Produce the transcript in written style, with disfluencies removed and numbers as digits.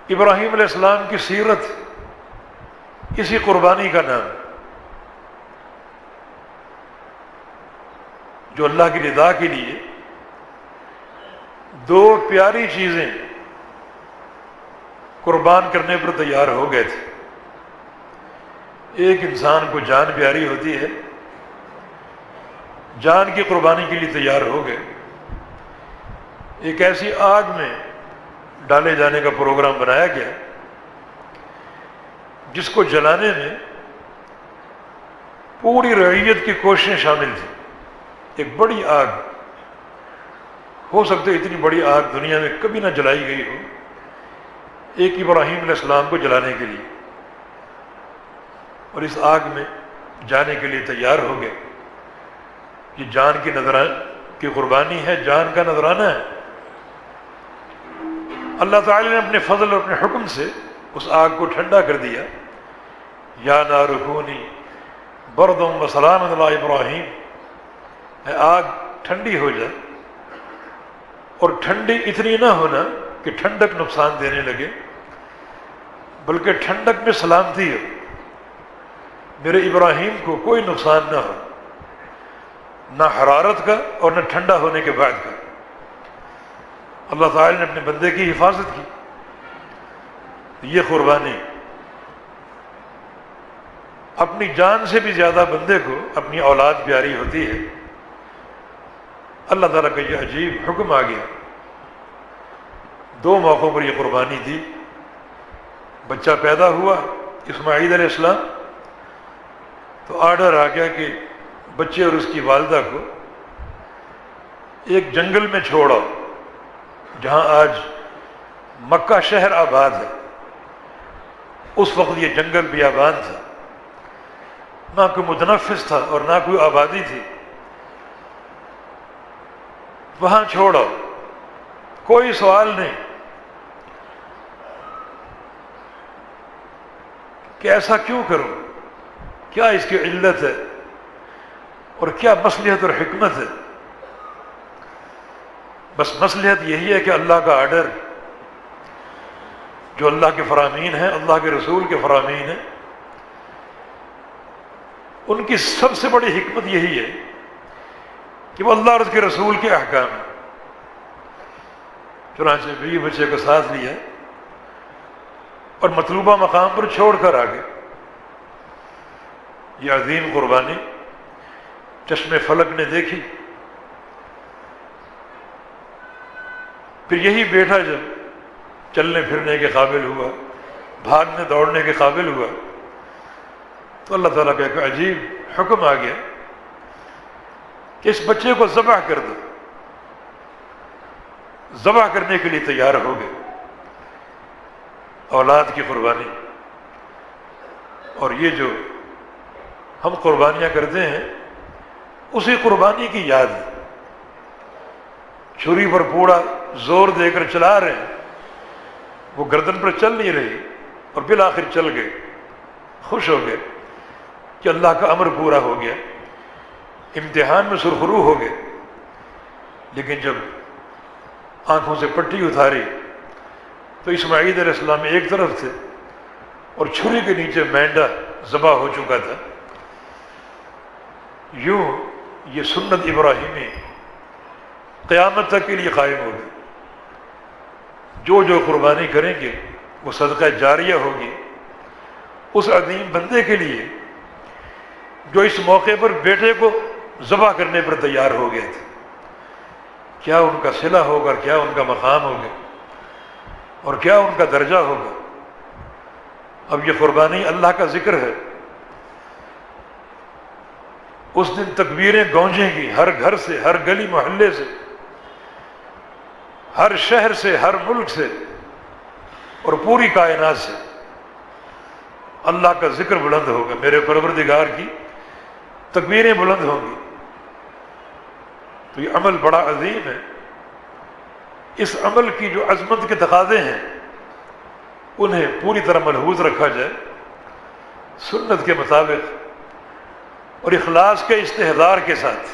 ابراہیم علیہ السلام کی سیرت اسی قربانی کا نام، جو اللہ کی رضا کے لیے دو پیاری چیزیں قربان کرنے پر تیار ہو گئے تھے۔ ایک انسان کو جان پیاری ہوتی ہے، جان کی قربانی کے لیے تیار ہو گئے، ایک ایسی آگ میں ڈالے جانے کا پروگرام بنایا گیا جس کو جلانے میں پوری رعیت کی کوششیں شامل تھیں۔ ایک بڑی آگ، ہو سکتا ہے اتنی بڑی آگ دنیا میں کبھی نہ جلائی گئی ہو، ایک ابراہیم علیہ السلام کو جلانے کے لیے، اور اس آگ میں جانے کے لیے تیار ہو گئے۔ یہ جان کی قربانی ہے، جان کا نذرانہ ہے۔ اللہ تعالی نے اپنے فضل اور اپنے حکم سے اس آگ کو ٹھنڈا کر دیا۔ یا نار کونی بردا وسلاما علی ابراہیم، اے آگ ٹھنڈی ہو جائے، اور ٹھنڈی اتنی نہ ہونا کہ ٹھنڈک نقصان دینے لگے، بلکہ ٹھنڈک میں سلامتی ہو، میرے ابراہیم کو کوئی نقصان نہ ہو، نہ حرارت کا اور نہ ٹھنڈا ہونے کے بعد کا۔ اللہ تعالی نے اپنے بندے کی حفاظت کی۔ یہ قربانی اپنی جان سے بھی زیادہ بندے کو اپنی اولاد پیاری ہوتی ہے۔ اللہ تعالیٰ کا یہ عجیب حکم آ گیا، دو موقعوں پر یہ قربانی دی۔ بچہ پیدا ہوا اسماعیل علیہ السلام، تو آرڈر آ گیا کہ بچے اور اس کی والدہ کو ایک جنگل میں چھوڑو، جہاں آج مکہ شہر آباد ہے۔ اس وقت یہ جنگل بیابان تھا، نہ کوئی متنفس تھا اور نہ کوئی آبادی تھی۔ وہاں چھوڑو، کوئی سوال نہیں کہ ایسا کیوں کروں، کیا اس کی علت ہے اور کیا مصلحت اور حکمت ہے۔ بس مصلحت یہی ہے کہ اللہ کا آرڈر، جو اللہ کے فرامین ہیں، اللہ کے رسول کے فرامین ہیں، ان کی سب سے بڑی حکمت یہی ہے کہ وہ اللہ اور اس کے رسول کے احکام ہیں۔ چنانچہ بیوی بچے کو ساتھ لیا اور مطلوبہ مقام پر چھوڑ کر آگے۔ یہ عظیم قربانی چشم فلک نے دیکھی۔ پھر یہی بیٹا جب چلنے پھرنے کے قابل ہوا، بھاگنے دوڑنے کے قابل ہوا، تو اللہ تعالیٰ کا ایک عجیب حکم آ گیا کہ اس بچے کو ذبح کر دو۔ ذبح کرنے کے لیے تیار ہو گئے۔ اولاد کی قربانی، اور یہ جو ہم قربانیاں کرتے ہیں اسی قربانی کی یاد ہے۔ چھری پر پوڑا زور دے کر چلا رہے ہیں، وہ گردن پر چل نہیں رہی، اور بالآخر چل گئے، خوش ہو گئے کہ اللہ کا امر پورا ہو گیا، امتحان میں سرخرو ہو گئے۔ لیکن جب آنکھوں سے پٹی اتاری تو اسماعیل علیہ السلام ایک طرف تھے اور چھری کے نیچے مینڈا ذبح ہو چکا تھا۔ یوں یہ سنت ابراہیمی قیامت تک کے لیے قائم ہوگی۔ جو قربانی کریں گے وہ صدقہ جاریہ ہوگی اس عظیم بندے کے لیے جو اس موقع پر بیٹے کو ذبح کرنے پر تیار ہو گئے تھے۔ کیا ان کا صلہ ہوگا، کیا ان کا مقام ہوگا، اور کیا ان کا درجہ ہوگا۔ اب یہ قربانی اللہ کا ذکر ہے۔ اس دن تکبیریں گونجیں گی، ہر گھر سے، ہر گلی محلے سے، ہر شہر سے، ہر ملک سے، اور پوری کائنات سے اللہ کا ذکر بلند ہوگا، میرے پروردگار کی تکبیریں بلند ہوں گی۔ تو یہ عمل بڑا عظیم ہے۔ اس عمل کی جو عظمت کے تقاضے ہیں انہیں پوری طرح ملحوظ رکھا جائے، سنت کے مطابق اور اخلاص کے استحضار کے ساتھ۔